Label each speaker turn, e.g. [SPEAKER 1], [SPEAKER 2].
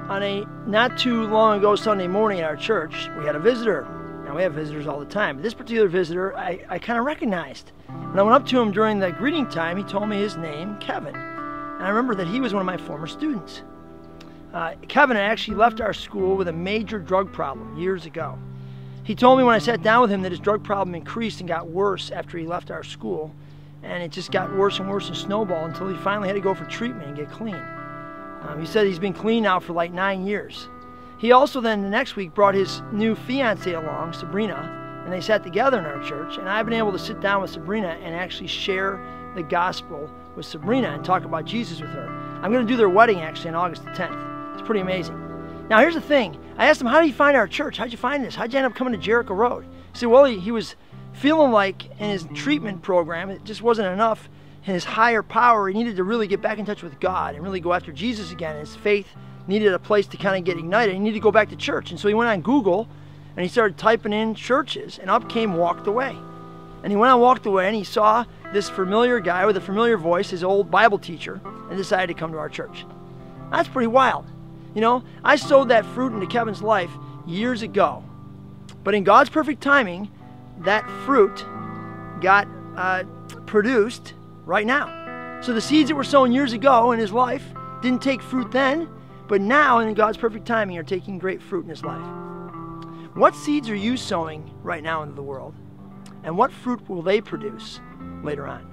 [SPEAKER 1] on a not too long ago Sunday morning at our church, we had a visitor. Now, we have visitors all the time, but this particular visitor I kind of recognized. When I went up to him during the greeting time, he told me his name, Kevin. And I remember that he was one of my former students. Kevin had actually left our school with a major drug problem years ago. He told me when I sat down with him that his drug problem increased and got worse after he left our school. And it just got worse and worse and snowballed until he finally had to go for treatment and get clean. He said he's been clean now for like 9 years. He also then the next week brought his new fiancée along, Sabrina, and they sat together in our church. And I've been able to sit down with Sabrina and actually share the gospel with Sabrina and talk about Jesus with her. I'm going to do their wedding actually on August the 10th. It's pretty amazing. Now here's the thing. I asked him, how did you find our church? How'd you find this? How'd you end up coming to Jericho Road? He said, well, he was feeling like in his treatment program, it just wasn't enough. His higher power, he needed to really get back in touch with God and really go after Jesus again. His faith needed a place to kind of get ignited. He needed to go back to church. And so he went on Google and he started typing in churches, and up came Walk the Way. And he went on Walk the Way and he saw this familiar guy with a familiar voice, his old Bible teacher, and decided to come to our church. That's pretty wild. You know, I sowed that fruit into Kevin's life years ago. But in God's perfect timing, that fruit got produced right now. So the seeds that were sown years ago in his life didn't take fruit then, but now in God's perfect timing are taking great fruit in his life. What seeds are you sowing right now into the world? And what fruit will they produce later on?